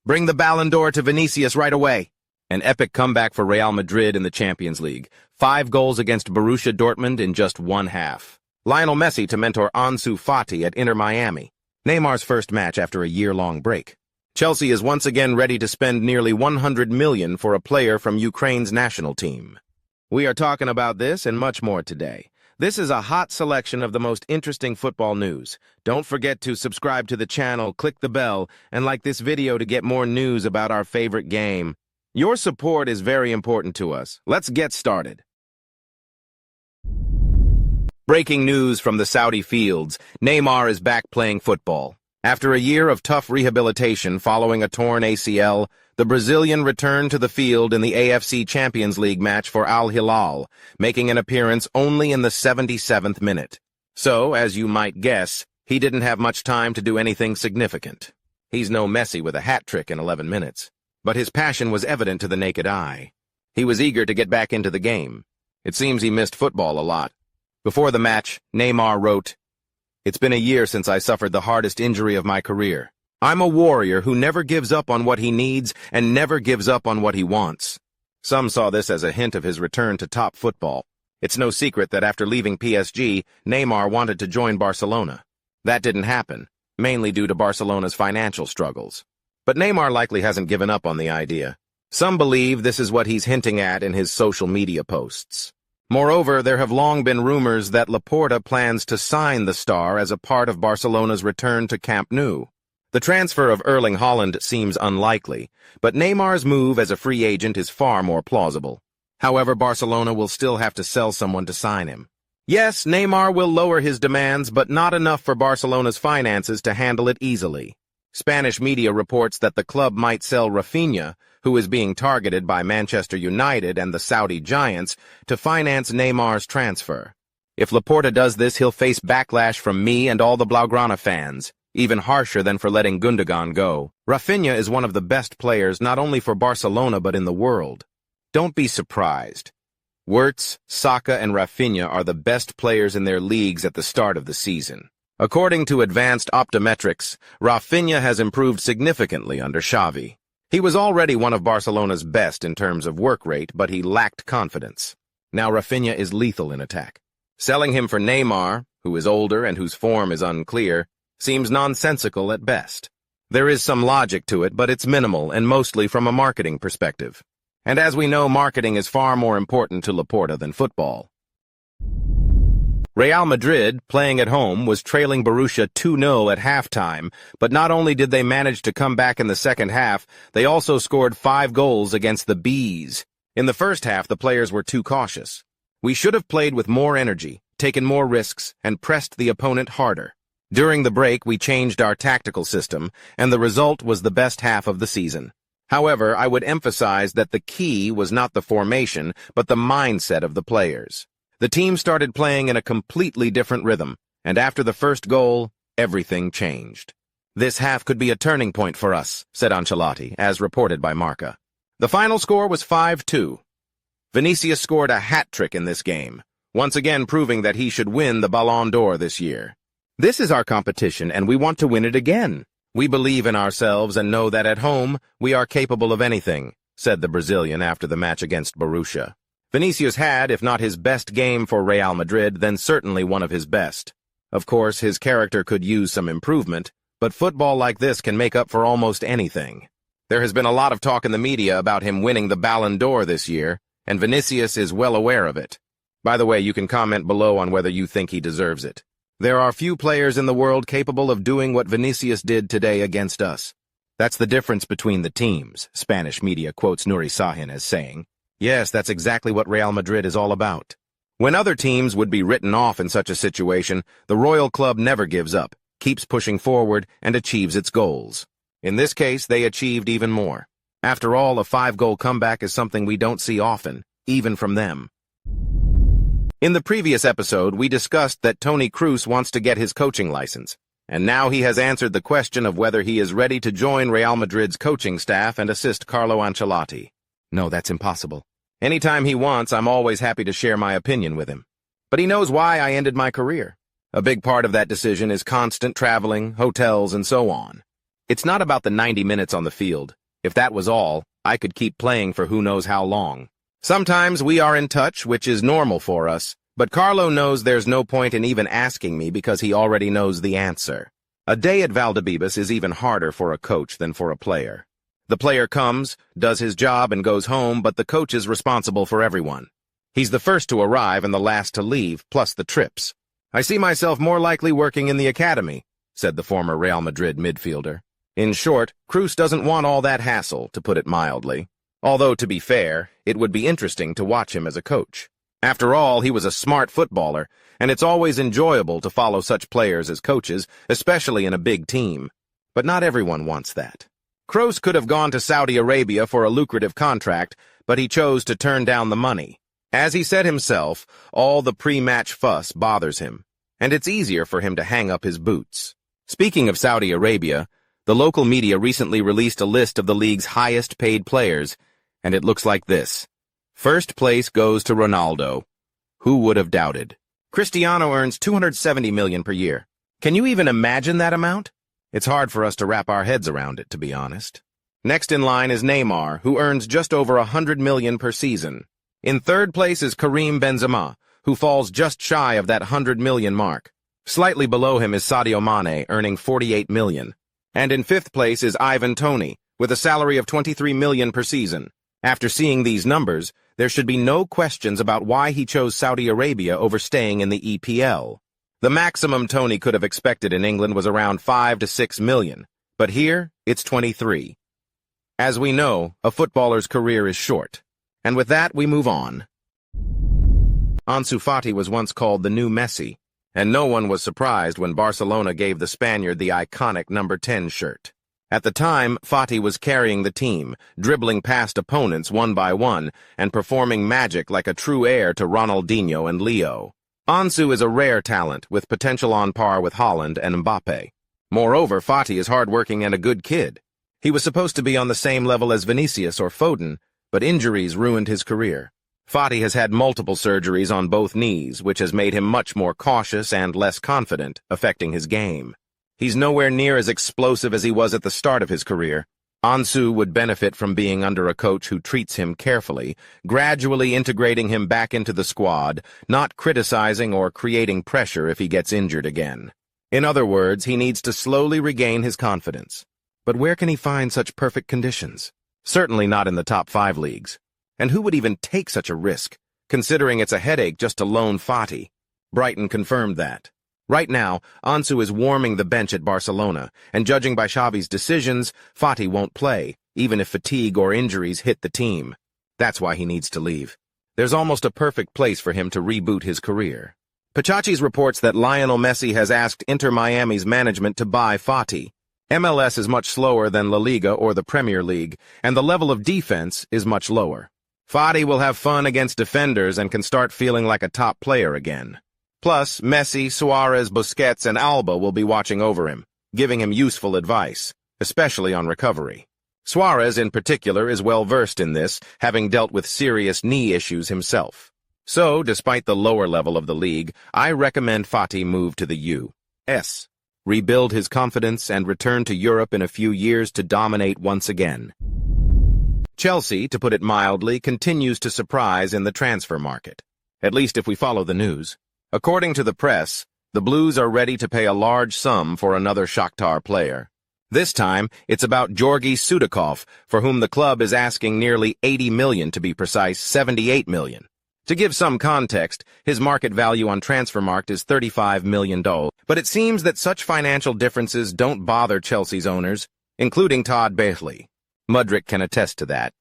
Bring the Ballon d'Or to Vinicius right away. An epic comeback for Real Madrid in the Champions League. 5 goals against Borussia Dortmund in just one half. Lionel Messi to mentor Ansu Fati at Inter Miami. Neymar's first match after a year-long break. Chelsea is once again ready to spend nearly 100 million for a player from Ukraine's national team. We are talking about this and much more today. This is a hot selection of the most interesting football news. Don't forget to subscribe to the channel, click the bell, and like this video to get more news about our favorite game. Your support is very important to us. Let's get started. Breaking news from the Saudi fields. Neymar is back playing football. After a year of tough rehabilitation following a torn ACL, the Brazilian returned to the field in the AFC Champions League match for Al-Hilal, making an appearance only in the 77th minute. So, as you might guess, he didn't have much time to do anything significant. He's no Messi with a hat trick in 11 minutes. But his passion was evident to the naked eye. He was eager to get back into the game. It seems he missed football a lot. Before the match, Neymar wrote, "It's been a year since I suffered the hardest injury of my career. I'm a warrior who never gives up on what he needs and never gives up on what he wants." Some saw this as a hint of his return to top football. It's no secret that after leaving PSG, Neymar wanted to join Barcelona. That didn't happen, mainly due to Barcelona's financial struggles. But Neymar likely hasn't given up on the idea. Some believe this is what he's hinting at in his social media posts. Moreover, there have long been rumors that Laporta plans to sign the star as a part of Barcelona's return to Camp Nou. The transfer of Erling Haaland seems unlikely, but Neymar's move as a free agent is far more plausible. However, Barcelona will still have to sell someone to sign him. Yes, Neymar will lower his demands, but not enough for Barcelona's finances to handle it easily. Spanish media reports that the club might sell Rafinha, who is being targeted by Manchester United and the Saudi giants, to finance Neymar's transfer. If Laporta does this, he'll face backlash from me and all the Blaugrana fans, even harsher than for letting Gundogan go. Rafinha is one of the best players not only for Barcelona but in the world. Don't be surprised. Wirtz, Saka, and Rafinha are the best players in their leagues at the start of the season. According to advanced optometrics, Rafinha has improved significantly under Xavi. He was already one of Barcelona's best in terms of work rate, but he lacked confidence. Now Rafinha is lethal in attack. Selling him for Neymar, who is older and whose form is unclear, seems nonsensical at best. There is some logic to it, but it's minimal and mostly from a marketing perspective. And as we know, marketing is far more important to Laporta than football. Real Madrid, playing at home, was trailing Borussia 2-0 at halftime, but not only did they manage to come back in the second half, they also scored 5 goals against the Bees. In the first half, the players were too cautious. We should have played with more energy, taken more risks, and pressed the opponent harder. During the break, we changed our tactical system, and the result was the best half of the season. However, I would emphasize that the key was not the formation, but the mindset of the players. The team started playing in a completely different rhythm, and after the first goal, everything changed. "This half could be a turning point for us," said Ancelotti, as reported by Marca. The final score was 5-2. Vinicius scored a hat-trick in this game, once again proving that he should win the Ballon d'Or this year. "This is our competition, and we want to win it again. We believe in ourselves and know that at home, we are capable of anything," said the Brazilian after the match against Borussia. Vinicius had, if not his best game for Real Madrid, then certainly one of his best. Of course, his character could use some improvement, but football like this can make up for almost anything. There has been a lot of talk in the media about him winning the Ballon d'Or this year, and Vinicius is well aware of it. By the way, you can comment below on whether you think he deserves it. There are few players in the world capable of doing what Vinicius did today against us. That's the difference between the teams, Spanish media quotes Nuri Sahin as saying. Yes, that's exactly what Real Madrid is all about. When other teams would be written off in such a situation, the Royal Club never gives up, keeps pushing forward, and achieves its goals. In this case, they achieved even more. After all, a 5-goal comeback is something we don't see often, even from them. In the previous episode, we discussed that Toni Kroos wants to get his coaching license, and now he has answered the question of whether he is ready to join Real Madrid's coaching staff and assist Carlo Ancelotti. No, that's impossible. Anytime he wants, I'm always happy to share my opinion with him. But he knows why I ended my career. A big part of that decision is constant traveling, hotels, and so on. It's not about the 90 minutes on the field. If that was all, I could keep playing for who knows how long. Sometimes we are in touch, which is normal for us, but Carlo knows there's no point in even asking me because he already knows the answer. A day at Valdebebas is even harder for a coach than for a player. The player comes, does his job, and goes home, but the coach is responsible for everyone. He's the first to arrive and the last to leave, plus the trips. I see myself more likely working in the academy, said the former Real Madrid midfielder. In short, Cruz doesn't want all that hassle, to put it mildly. Although, to be fair, it would be interesting to watch him as a coach. After all, he was a smart footballer, and it's always enjoyable to follow such players as coaches, especially in a big team. But not everyone wants that. Kroos could have gone to Saudi Arabia for a lucrative contract, but he chose to turn down the money. As he said himself, all the pre-match fuss bothers him, and it's easier for him to hang up his boots. Speaking of Saudi Arabia, the local media recently released a list of the league's highest-paid players, and it looks like this. First place goes to Ronaldo. Who would have doubted? Cristiano earns $270 million per year. Can you even imagine that amount? It's hard for us to wrap our heads around it, to be honest. Next in line is Neymar, who earns just over $100 million per season. In third place is Karim Benzema, who falls just shy of that $100 million mark. Slightly below him is Sadio Mane, earning $48 million. And in fifth place is Ivan Toney, with a salary of $23 million per season. After seeing these numbers, there should be no questions about why he chose Saudi Arabia over staying in the EPL. The maximum Toney could have expected in England was around $5 to $6 million, but here it's 23. As we know, a footballer's career is short. And with that, we move on. Ansu Fati was once called the new Messi, and no one was surprised when Barcelona gave the Spaniard the iconic number 10 shirt. At the time, Fati was carrying the team, dribbling past opponents one by one, and performing magic like a true heir to Ronaldinho and Leo. Ansu is a rare talent, with potential on par with Haaland and Mbappe. Moreover, Fati is hardworking and a good kid. He was supposed to be on the same level as Vinicius or Foden, but injuries ruined his career. Fati has had multiple surgeries on both knees, which has made him much more cautious and less confident, affecting his game. He's nowhere near as explosive as he was at the start of his career. Ansu would benefit from being under a coach who treats him carefully, gradually integrating him back into the squad, not criticizing or creating pressure if he gets injured again. In other words, he needs to slowly regain his confidence. But where can he find such perfect conditions? Certainly not in the top 5 leagues. And who would even take such a risk, considering it's a headache just to loan Fati? Brighton confirmed that. Right now, Ansu is warming the bench at Barcelona, and judging by Xavi's decisions, Fati won't play, even if fatigue or injuries hit the team. That's why he needs to leave. There's almost a perfect place for him to reboot his career. Pachachi's reports that Lionel Messi has asked Inter Miami's management to buy Fati. MLS is much slower than La Liga or the Premier League, and the level of defense is much lower. Fati will have fun against defenders and can start feeling like a top player again. Plus, Messi, Suarez, Busquets, and Alba will be watching over him, giving him useful advice, especially on recovery. Suarez, in particular, is well-versed in this, having dealt with serious knee issues himself. So, despite the lower level of the league, I recommend Fati move to the U.S., rebuild his confidence, and return to Europe in a few years to dominate once again. Chelsea, to put it mildly, continues to surprise in the transfer market, at least if we follow the news. According to the press, the Blues are ready to pay a large sum for another Shakhtar player. This time, it's about Georgiy Sudakov, for whom the club is asking nearly $80 million, to be precise, $78 million. To give some context, his market value on Transfermarkt is $35 million, but it seems that such financial differences don't bother Chelsea's owners, including Todd Boehly. Mudryk can attest to that.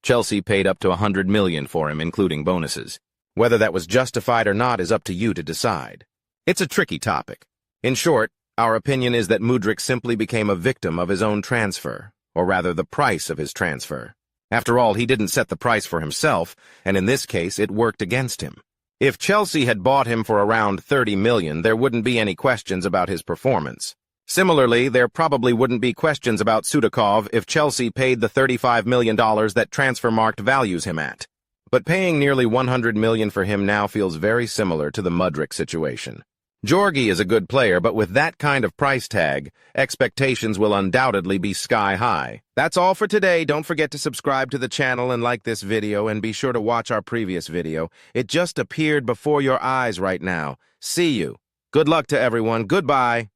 Chelsea paid up to $100 million for him, including bonuses. Whether that was justified or not is up to you to decide. It's a tricky topic. In short, our opinion is that Mudryk simply became a victim of his own transfer, or rather the price of his transfer. After all, he didn't set the price for himself, and in this case, it worked against him. If Chelsea had bought him for around $30 million, there wouldn't be any questions about his performance. Similarly, there probably wouldn't be questions about Sudakov if Chelsea paid the $35 million that Transfermarkt values him at. But paying nearly $100 million for him now feels very similar to the Mudryk situation. Georgiy is a good player, but with that kind of price tag, expectations will undoubtedly be sky high. That's all for today. Don't forget to subscribe to the channel and like this video, and be sure to watch our previous video. It just appeared before your eyes right now. See you. Good luck to everyone. Goodbye.